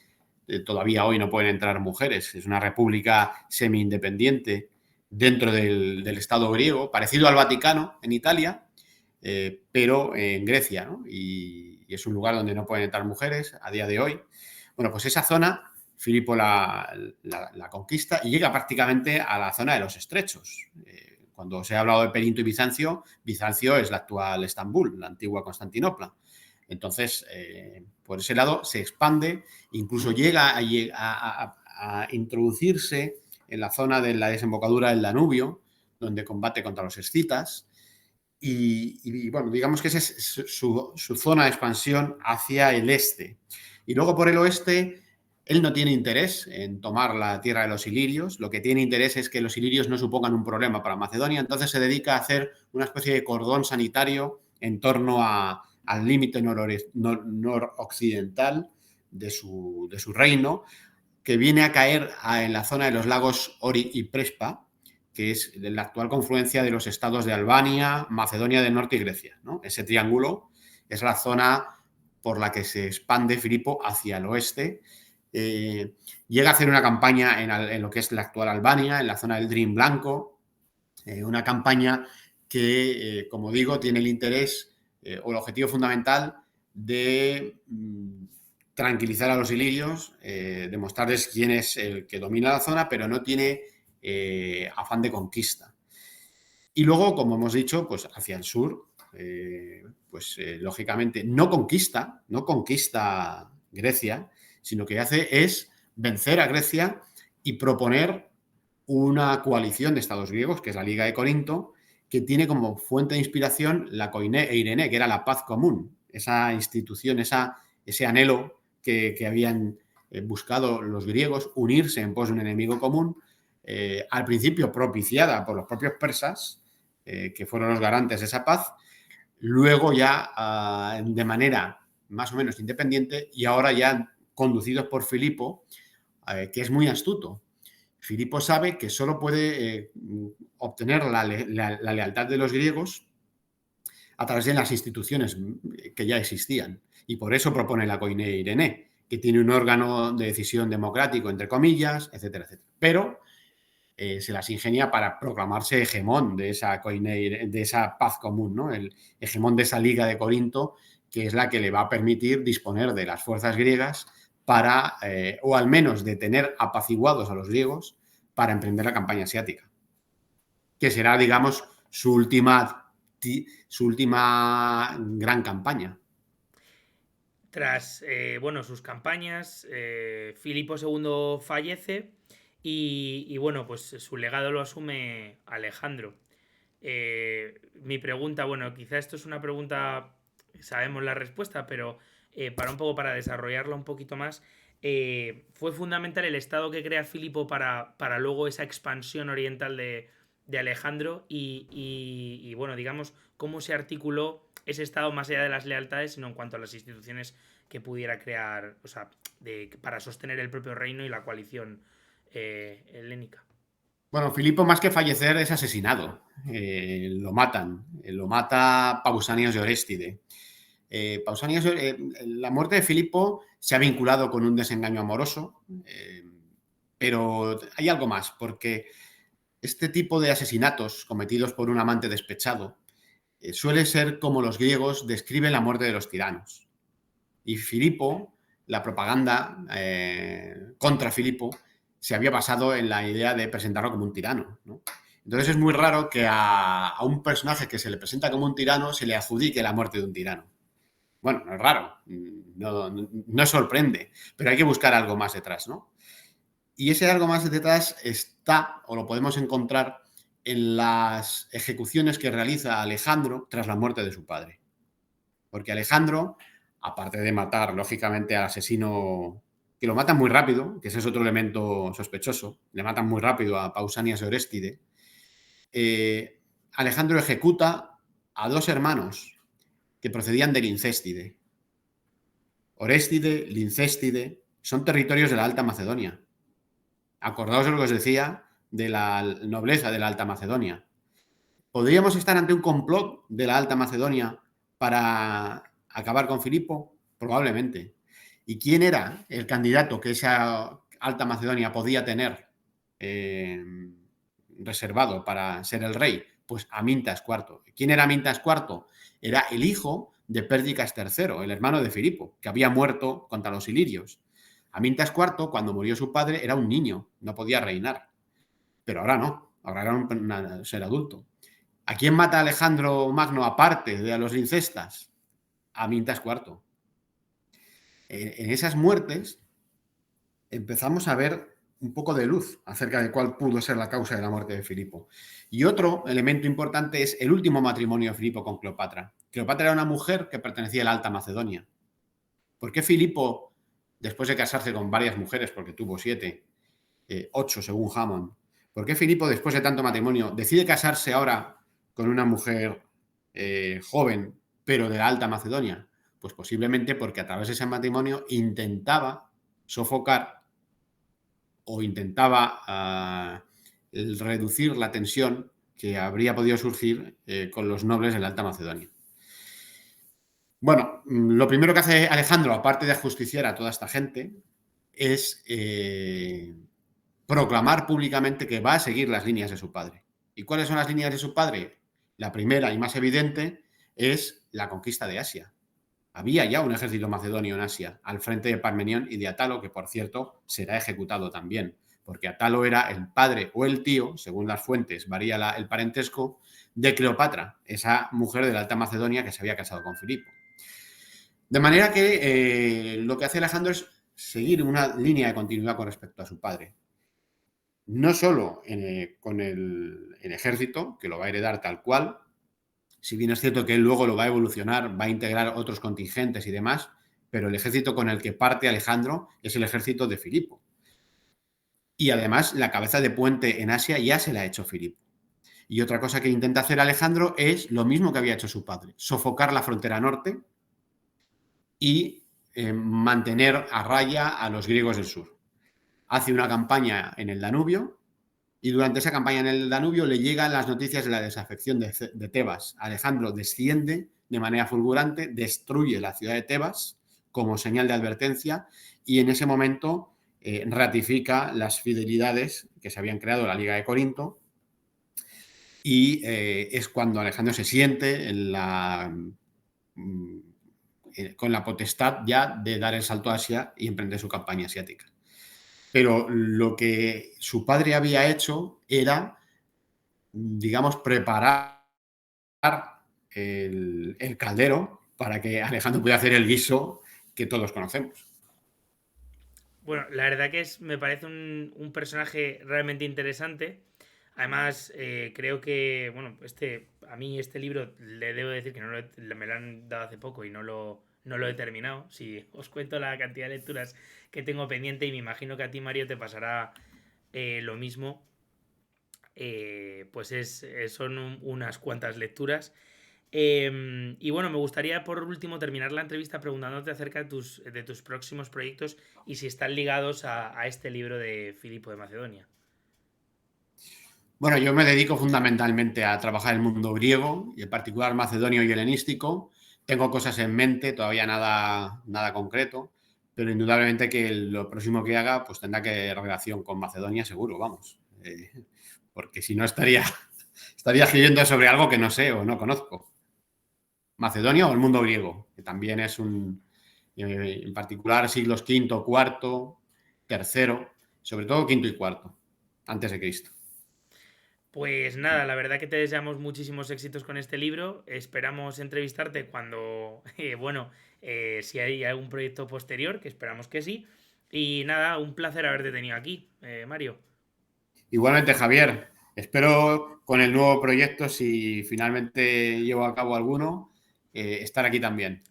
todavía hoy no pueden entrar mujeres. Es una república semi-independiente dentro del Estado griego, parecido al Vaticano en Italia, pero en Grecia, ¿no? Y es un lugar donde no pueden entrar mujeres a día de hoy. Bueno, pues esa zona Filipo la conquista y llega prácticamente a la zona de los estrechos. Cuando se ha hablado de Perinto y Bizancio, Bizancio es la actual Estambul, la antigua Constantinopla. Entonces, por ese lado se expande, incluso llega a introducirse en la zona de la desembocadura del Danubio, donde combate contra los escitas. Y bueno, digamos que esa es su zona de expansión hacia el este. Y luego por el oeste, él no tiene interés en tomar la tierra de los ilirios, lo que tiene interés es que los ilirios no supongan un problema para Macedonia, entonces se dedica a hacer una especie de cordón sanitario en torno al límite noroccidental de su reino, que viene a caer en la zona de los lagos Ori y Prespa, que es la actual confluencia de los estados de Albania, Macedonia del Norte y Grecia, ¿no? Ese triángulo es la zona por la que se expande Filipo hacia el oeste, llega a hacer una campaña en lo que es la actual Albania, en la zona del Drin Blanco, una campaña que, como digo, tiene el interés o el objetivo fundamental de tranquilizar a los ilirios, demostrarles quién es el que domina la zona, pero no tiene afán de conquista. Y luego, como hemos dicho, pues hacia el sur, lógicamente no conquista Grecia, sino que hace es vencer a Grecia y proponer una coalición de estados griegos, que es la Liga de Corinto, que tiene como fuente de inspiración la Koiné e Irene, que era la paz común, esa institución, ese anhelo que habían buscado los griegos, unirse en pos de un enemigo común, al principio propiciada por los propios persas, que fueron los garantes de esa paz, luego ya de manera más o menos independiente y ahora ya conducidos por Filipo, que es muy astuto. Filipo sabe que solo puede obtener la lealtad de los griegos a través de las instituciones que ya existían. Y por eso propone la Koiné e Irene, que tiene un órgano de decisión democrático, entre comillas, etcétera, etcétera. Pero se las ingenia para proclamarse hegemón de esa Koiné, de esa paz común, ¿no? El hegemón de esa Liga de Corinto, que es la que le va a permitir disponer de las fuerzas griegas para, o al menos de tener apaciguados a los griegos para emprender la campaña asiática, que será, digamos, su última gran campaña. Tras sus campañas, Filipo II fallece y bueno, pues su legado lo asume Alejandro. Mi pregunta, bueno, quizá esto es una pregunta, sabemos la respuesta, pero para desarrollarla un poquito más, fue fundamental el estado que crea Filipo para luego esa expansión oriental de Alejandro y bueno, digamos, cómo se articuló ese estado más allá de las lealtades, sino en cuanto a las instituciones que pudiera crear, o sea, para sostener el propio reino y la coalición helénica. Bueno, Filipo, más que fallecer, es asesinado. Lo matan. Lo mata Pausanias de Oréstide. La muerte de Filipo se ha vinculado con un desengaño amoroso, pero hay algo más, porque este tipo de asesinatos cometidos por un amante despechado suele ser como los griegos describen la muerte de los tiranos. Y Filipo, la propaganda contra Filipo, se había basado en la idea de presentarlo como un tirano, ¿no? Entonces es muy raro que a un personaje que se le presenta como un tirano se le adjudique la muerte de un tirano. Bueno, no es raro, no sorprende, pero hay que buscar algo más detrás, ¿no? Y ese algo más detrás está, o lo podemos encontrar, en las ejecuciones que realiza Alejandro tras la muerte de su padre. Porque Alejandro, aparte de matar, lógicamente, al asesino, que lo matan muy rápido, que ese es otro elemento sospechoso, le matan muy rápido a Pausanias de Oréstide, Alejandro ejecuta a dos hermanos que procedían de Lincéstide. Oréstide, Lincéstide, son territorios de la Alta Macedonia. Acordaos de lo que os decía de la nobleza de la Alta Macedonia. ¿Podríamos estar ante un complot de la Alta Macedonia para acabar con Filipo? Probablemente. ¿Y quién era el candidato que esa Alta Macedonia podía tener reservado para ser el rey? Pues Amintas IV. ¿Quién era Amintas IV? Era el hijo de Pérdicas III, el hermano de Filipo, que había muerto contra los ilirios. Amintas IV, cuando murió su padre, era un niño, no podía reinar. Pero ahora no, ahora era un ser adulto. ¿A quién mata Alejandro Magno aparte de a los lincestas? A Amintas IV. En esas muertes empezamos a ver un poco de luz acerca de cuál pudo ser la causa de la muerte de Filipo. Y otro elemento importante es el último matrimonio de Filipo con Cleopatra. Cleopatra era una mujer que pertenecía a la Alta Macedonia. ¿Por qué Filipo, después de casarse con varias mujeres, porque tuvo 7, 8 según Hammond, por qué Filipo, después de tanto matrimonio, decide casarse ahora con una mujer joven, pero de la Alta Macedonia? Pues posiblemente porque a través de ese matrimonio intentaba sofocar o intentaba reducir la tensión que habría podido surgir con los nobles de la Alta Macedonia. Bueno, lo primero que hace Alejandro, aparte de ajusticiar a toda esta gente, es proclamar públicamente que va a seguir las líneas de su padre. ¿Y cuáles son las líneas de su padre? La primera y más evidente es la conquista de Asia. Había ya un ejército macedonio en Asia, al frente de Parmenión y de Atalo, que por cierto será ejecutado también, porque Atalo era el padre o el tío, según las fuentes varía el parentesco, de Cleopatra, esa mujer de la Alta Macedonia que se había casado con Filipo. De manera que lo que hace Alejandro es seguir una línea de continuidad con respecto a su padre. No solo con el ejército, que lo va a heredar tal cual, si bien es cierto que él luego lo va a evolucionar, va a integrar otros contingentes y demás, pero el ejército con el que parte Alejandro es el ejército de Filipo. Y además la cabeza de puente en Asia ya se la ha hecho Filipo. Y otra cosa que intenta hacer Alejandro es lo mismo que había hecho su padre, sofocar la frontera norte y mantener a raya a los griegos del sur. Hace una campaña en el Danubio y durante esa campaña en el Danubio le llegan las noticias de la desafección de Tebas. Alejandro desciende de manera fulgurante, destruye la ciudad de Tebas como señal de advertencia y en ese momento ratifica las fidelidades que se habían creado en la Liga de Corinto y es cuando Alejandro se siente con la potestad ya de dar el salto a Asia y emprender su campaña asiática. Pero lo que su padre había hecho era, digamos, preparar el caldero para que Alejandro pudiera hacer el guiso que todos conocemos. Bueno, la verdad que me parece un personaje realmente interesante. Además, creo que, bueno, a mí este libro le debo decir que me lo han dado hace poco y no lo he terminado. Si os cuento la cantidad de lecturas que tengo pendiente y me imagino que a ti, Mario, te pasará lo mismo, pues son unas cuantas lecturas. Y bueno, me gustaría por último terminar la entrevista preguntándote acerca de tus próximos proyectos y si están ligados a este libro de Filipo de Macedonia. Bueno, yo me dedico fundamentalmente a trabajar el mundo griego y en particular macedonio y helenístico. Tengo cosas en mente, todavía nada concreto, pero indudablemente que lo próximo que haga pues tendrá que relación con Macedonia seguro, vamos. Porque si no estaría escribiendo sobre algo que no sé o no conozco. Macedonia o el mundo griego, que también es en particular siglos V, IV, III, sobre todo V y IV, antes de Cristo. Pues nada, la verdad que te deseamos muchísimos éxitos con este libro. Esperamos entrevistarte cuando, bueno, si hay algún proyecto posterior, que esperamos que sí. Y nada, un placer haberte tenido aquí, Mario. Igualmente, Javier, espero con el nuevo proyecto, si finalmente llevo a cabo alguno, estar aquí también.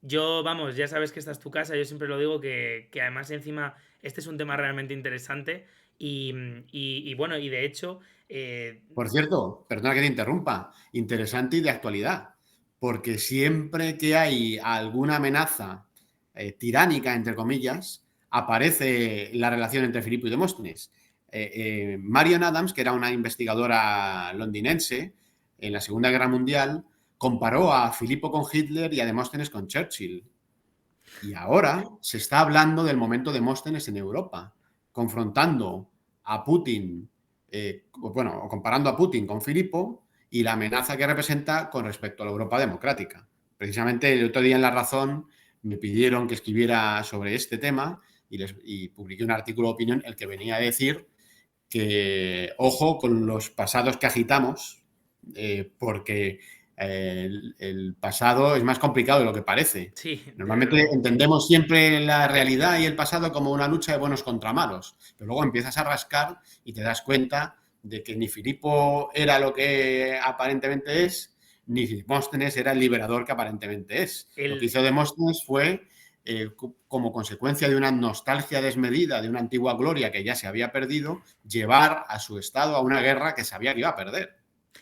Yo, vamos, ya sabes que esta es tu casa, yo siempre lo digo que además encima este es un tema realmente interesante y bueno, y de hecho, Por cierto, perdona que te interrumpa, interesante y de actualidad, porque siempre que hay alguna amenaza tiránica, entre comillas, aparece la relación entre Filipo y Demóstenes. Marion Adams, que era una investigadora londinense en la Segunda Guerra Mundial, comparó a Filipo con Hitler y a Demóstenes con Churchill. Y ahora se está hablando del momento de Demóstenes en Europa, confrontando a Putin, o comparando a Putin con Filipo y la amenaza que representa con respecto a la Europa democrática. Precisamente el otro día en La Razón me pidieron que escribiera sobre este tema y publiqué un artículo de opinión en el que venía a decir que ojo con los pasados que agitamos, porque el pasado es más complicado de lo que parece. sí, Normalmente entendemos siempre la realidad y el pasado como una lucha de buenos contra malos, pero luego empiezas a rascar y te das cuenta de que ni Filipo era lo que aparentemente es, ni Demóstenes era el liberador que aparentemente es. Lo que hizo Demóstenes fue, como consecuencia de una nostalgia desmedida, de una antigua gloria que ya se había perdido, llevar a su estado a una guerra que sabía que iba a perder.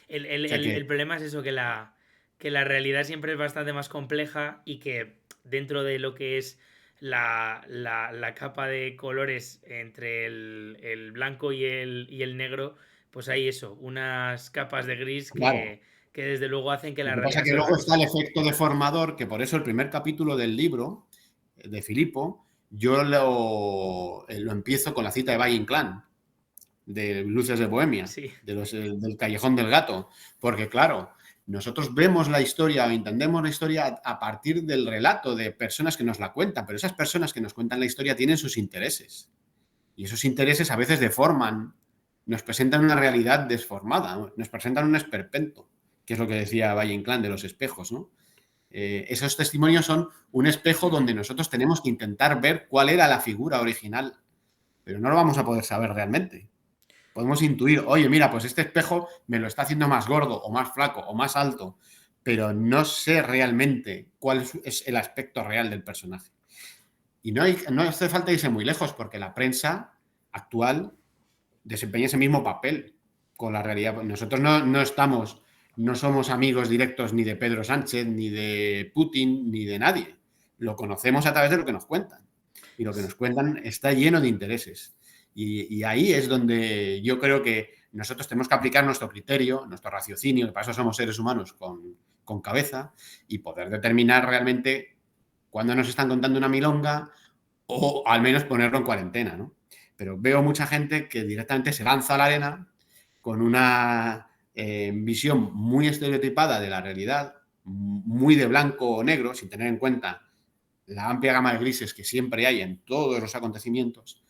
El problema es eso, que la realidad siempre es bastante más compleja y que dentro de lo que es la capa de colores entre el blanco y el negro, pues hay eso, unas capas de gris Claro. que desde luego hacen que la Lo que pasa realidad es que sea otra luego está cosa. el efecto deformador, que por eso el primer capítulo del libro de Filipo yo lo empiezo con la cita de Valle Inclán, de Luces de Bohemia, Sí. del Callejón del Gato, porque claro, nosotros vemos la historia o entendemos la historia a partir del relato de personas que nos la cuentan, pero esas personas que nos cuentan la historia tienen sus intereses y esos intereses a veces deforman, nos presentan una realidad desformada, nos presentan un esperpento, que es lo que decía Valle Inclán de los espejos, ¿no? Esos testimonios son un espejo donde nosotros tenemos que intentar ver cuál era la figura original, pero no lo vamos a poder saber realmente. Podemos intuir, oye, mira, pues este espejo me lo está haciendo más gordo o más flaco o más alto, pero no sé realmente cuál es el aspecto real del personaje. Y no hace falta irse muy lejos, porque la prensa actual desempeña ese mismo papel con la realidad. Nosotros no somos amigos directos ni de Pedro Sánchez, ni de Putin, ni de nadie. Lo conocemos a través de lo que nos cuentan. Y lo que nos cuentan está lleno de intereses. Y ahí es donde yo creo que nosotros tenemos que aplicar nuestro criterio, nuestro raciocinio, que para eso somos seres humanos con cabeza, y poder determinar realmente cuándo nos están contando una milonga o al menos ponerlo en cuarentena, ¿no? Pero veo mucha gente que directamente se lanza a la arena con una visión muy estereotipada de la realidad, muy de blanco o negro, sin tener en cuenta la amplia gama de grises que siempre hay en todos los acontecimientos.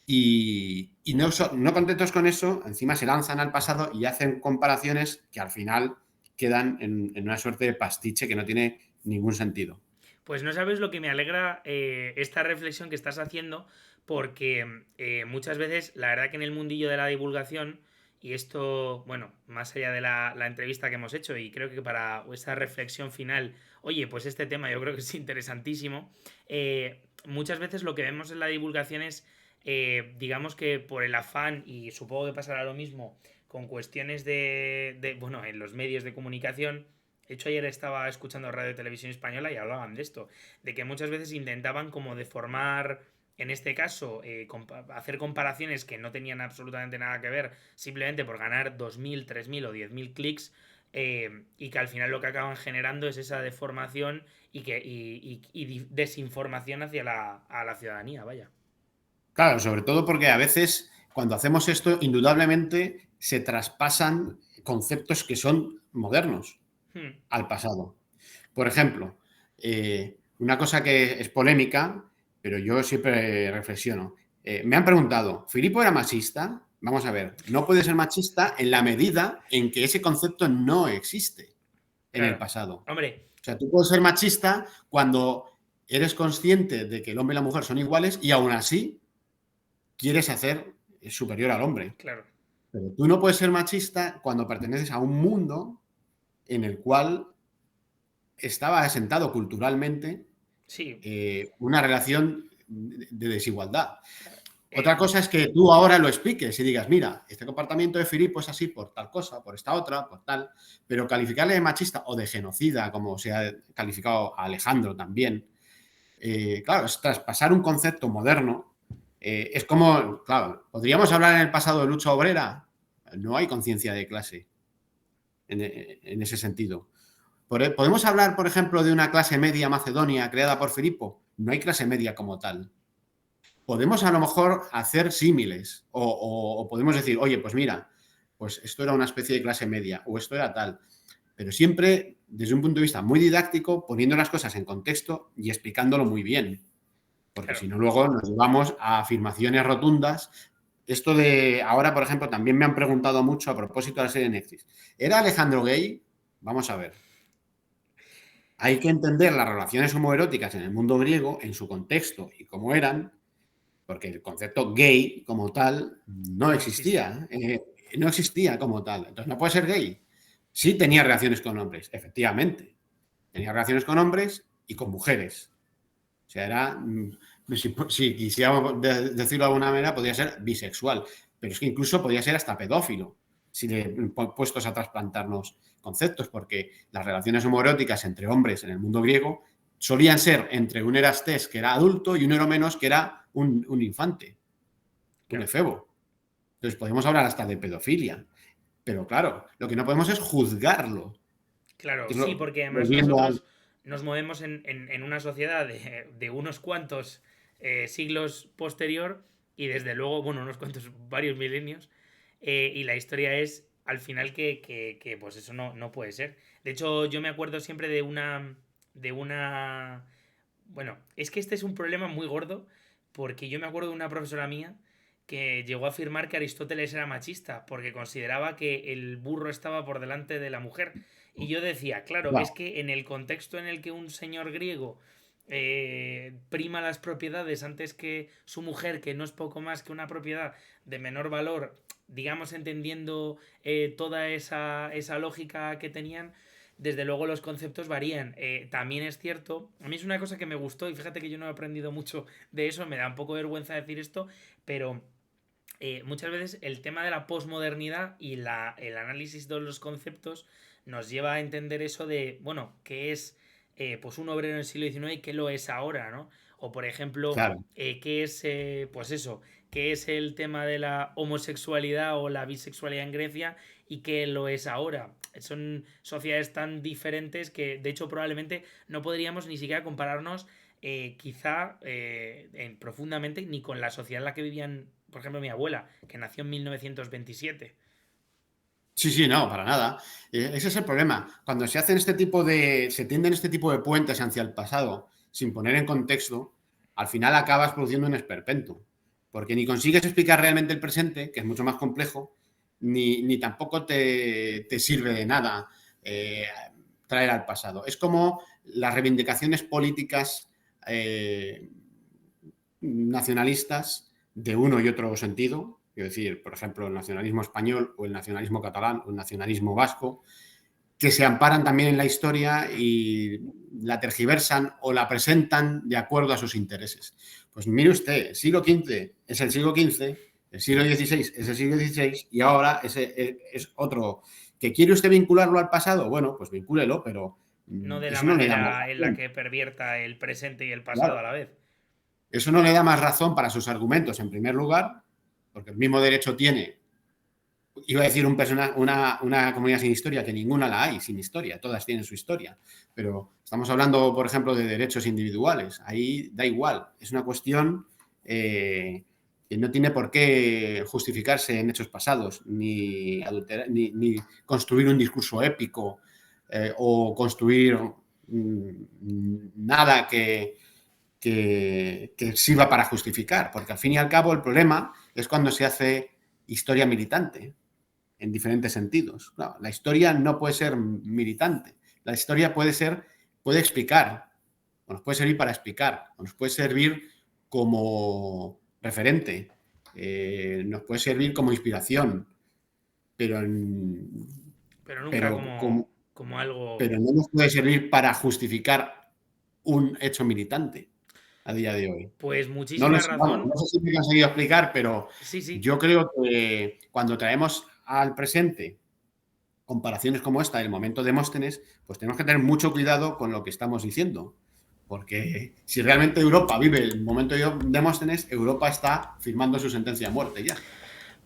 Y no contentos con eso, encima se lanzan al pasado y hacen comparaciones que al final quedan en una suerte de pastiche que no tiene ningún sentido. Pues no sabes lo que me alegra esta reflexión que estás haciendo, porque muchas veces, la verdad que en el mundillo de la divulgación, y esto, bueno, más allá de la entrevista que hemos hecho, y creo que para esta reflexión final, oye, pues este tema yo creo que es interesantísimo, muchas veces lo que vemos en la divulgación es, digamos que por el afán, y supongo que pasará lo mismo con cuestiones bueno, en los medios de comunicación. De hecho, ayer estaba escuchando Radio y Televisión Española y hablaban de esto, de que muchas veces intentaban como deformar, en este caso, hacer comparaciones que no tenían absolutamente nada que ver, simplemente por ganar 2.000, 3.000 o 10.000 clics, y que al final lo que acaban generando es esa deformación y desinformación hacia a la ciudadanía, vaya. Claro, sobre todo porque a veces cuando hacemos esto, indudablemente se traspasan conceptos que son modernos Hmm, al pasado. Por ejemplo, una cosa que es polémica, pero yo siempre reflexiono. Me han preguntado, ¿Filipo era machista? Vamos a ver, no puede ser machista en la medida en que ese concepto no existe en el claro. pasado. Hombre, O sea, tú puedes ser machista cuando eres consciente de que el hombre y la mujer son iguales y aún así quieres hacer superior al hombre. claro. Pero tú no puedes ser machista cuando perteneces a un mundo en el cual estaba asentado culturalmente Sí. una relación de desigualdad. Otra eh, cosa es que tú ahora lo expliques y digas, mira, este comportamiento de Filipo es así por tal cosa, por esta otra, por tal, pero calificarle de machista o de genocida, como se ha calificado a Alejandro también, claro, es traspasar un concepto moderno. Es como, claro, podríamos hablar en el pasado de lucha obrera, no hay conciencia de clase en ese sentido. ¿Podemos hablar, por ejemplo, de una clase media macedonia creada por Filipo? No hay clase media como tal. Podemos a lo mejor hacer símiles o podemos decir, oye, pues mira, pues esto era una especie de clase media o esto era tal, pero siempre desde un punto de vista muy didáctico, poniendo las cosas en contexto y explicándolo muy bien, porque claro. si no luego nos llevamos a afirmaciones rotundas. Esto de ahora, por ejemplo, también me han preguntado mucho a propósito de la serie Netflix. ¿Era Alejandro gay? Vamos a ver. Hay que entender las relaciones homoeróticas en el mundo griego, en su contexto y cómo eran, porque el concepto gay como tal no No existía. existía, no existía como tal. Entonces no puede ser gay. Sí tenía relaciones con hombres, efectivamente. Tenía relaciones con hombres y con mujeres. O sea, era, si quisiéramos decirlo de alguna manera, podría ser bisexual, pero es que incluso podría ser hasta pedófilo, si puestos a trasplantarnos conceptos, porque las relaciones homoeróticas entre hombres en el mundo griego solían ser entre un Erastés que era adulto y un Eromenos que era un infante, un Claro. efebo. Entonces podemos hablar hasta de pedofilia, pero claro, lo que no podemos es juzgarlo. Claro, Que es sí, porque además volviendo al... nosotros nos movemos en una sociedad de unos cuantos siglos posterior y desde luego, bueno, unos cuantos, varios milenios, y la historia es al final que, pues eso no puede ser. De hecho, yo me acuerdo siempre de una. Bueno, es que este es un problema muy gordo porque yo me acuerdo de una profesora mía que llegó a afirmar que Aristóteles era machista porque consideraba que el burro estaba por delante de la mujer. Y yo decía, claro, es Wow. que en el contexto en el que un señor griego prima las propiedades antes que su mujer, que no es poco más que una propiedad de menor valor, digamos entendiendo toda esa lógica que tenían, desde luego los conceptos varían. También es cierto, a mí es una cosa que me gustó y fíjate que yo no he aprendido mucho de eso, me da un poco de vergüenza decir esto, pero muchas veces el tema de la posmodernidad y el análisis de los conceptos nos lleva a entender eso de, bueno, qué es pues un obrero en el siglo XIX y qué lo es ahora, ¿no? O por ejemplo, Claro. qué es, pues eso, qué es el tema de la homosexualidad o la bisexualidad en Grecia y qué lo es ahora. Son sociedades tan diferentes que de hecho probablemente no podríamos ni siquiera compararnos quizá profundamente ni con la sociedad en la que vivían, por ejemplo, mi abuela, que nació en 1927. Sí, sí, no, para nada. Ese es el problema. Cuando se tienden este tipo de puentes hacia el pasado sin poner en contexto, al final acabas produciendo un esperpento. Porque ni consigues explicar realmente el presente, que es mucho más complejo, ni tampoco te sirve de nada eh, traer al pasado. Es como las reivindicaciones políticas nacionalistas de uno y otro sentido, es decir, por ejemplo, el nacionalismo español o el nacionalismo catalán o el nacionalismo vasco, que se amparan también en la historia y la tergiversan o la presentan de acuerdo a sus intereses. Pues mire usted, el siglo XV es el siglo XV, el siglo XVI es el siglo XVI y ahora es otro. ¿Que quiere usted vincularlo al pasado? Bueno, pues vincúlelo, pero No de la eso no le da más manera en la razón. que pervierta el presente y el pasado Claro. a la vez. Eso no le da más razón para sus argumentos, en primer lugar, porque el mismo derecho tiene, iba a decir una comunidad sin historia, que ninguna la hay sin historia, todas tienen su historia, pero estamos hablando, por ejemplo, de derechos individuales, ahí da igual, es una cuestión que no tiene por qué justificarse en hechos pasados, ni construir un discurso épico o construir nada que sirva para justificar, porque al fin y al cabo el problema es cuando se hace historia militante en diferentes sentidos. No, la historia no puede ser militante, la historia puede explicar, o nos puede servir para explicar, o nos puede servir como referente, nos puede servir como inspiración, pero, Pero nunca pero, como, como, como algo. pero no nos puede servir para justificar un hecho militante a día de hoy. Pues No lo muchísima sé, vamos, razón. no sé si me he conseguido explicar, pero Sí, sí. yo creo que cuando traemos al presente comparaciones como esta del momento de Demóstenes, pues tenemos que tener mucho cuidado con lo que estamos diciendo. Porque si realmente Europa vive el momento de Demóstenes, Europa está firmando su sentencia de muerte ya.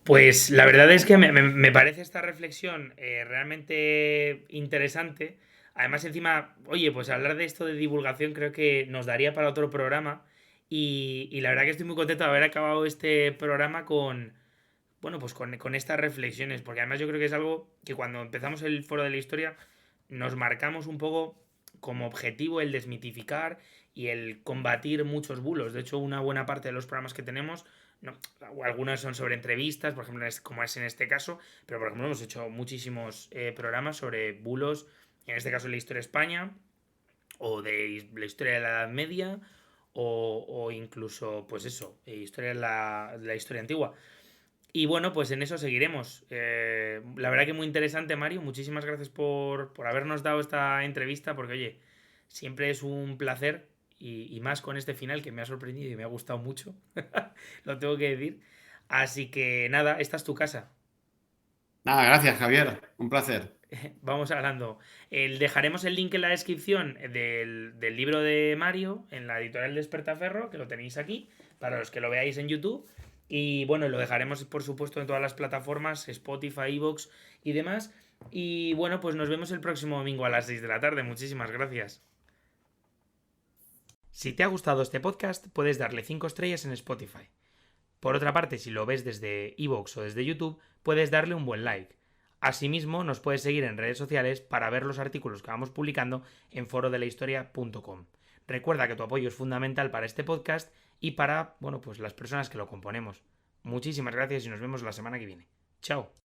Pues la verdad es que me parece esta reflexión realmente interesante. Además, encima, oye, pues hablar de esto de divulgación creo que nos daría para otro programa. Y la verdad que estoy muy contento de haber acabado este programa con, bueno, pues con estas reflexiones, porque además yo creo que es algo que cuando empezamos el foro de la historia nos marcamos un poco como objetivo el desmitificar y el combatir muchos bulos. De hecho, una buena parte de los programas que tenemos, no, algunos son sobre entrevistas, por ejemplo, como es en este caso, pero por ejemplo hemos hecho muchísimos programas sobre bulos, en este caso de la historia de España, o de la historia de la Edad Media, o incluso, pues eso, historia de la historia antigua. Y bueno, pues en eso seguiremos. La verdad que muy interesante, Mario. Muchísimas gracias por habernos dado esta entrevista, porque oye, siempre es un placer y más con este final que me ha sorprendido y me ha gustado mucho. Lo tengo que decir. Así que nada, esta es tu casa. Nada, gracias, Javier. Un placer. Vamos hablando. Dejaremos el link en la descripción del libro de Mario en la editorial Despertaferro, que lo tenéis aquí, para los que lo veáis en YouTube. Y bueno, lo dejaremos por supuesto en todas las plataformas, Spotify, iVoox y demás. Y bueno, pues nos vemos el próximo domingo a las 6 de la tarde. Muchísimas gracias. Si te ha gustado este podcast, puedes darle 5 estrellas en Spotify. Por otra parte, si lo ves desde iVoox o desde YouTube, puedes darle un buen like. Asimismo, nos puedes seguir en redes sociales para ver los artículos que vamos publicando en forodelahistoria.com. Recuerda que tu apoyo es fundamental para este podcast y para, las personas que lo componemos. Muchísimas gracias y nos vemos la semana que viene. Chao.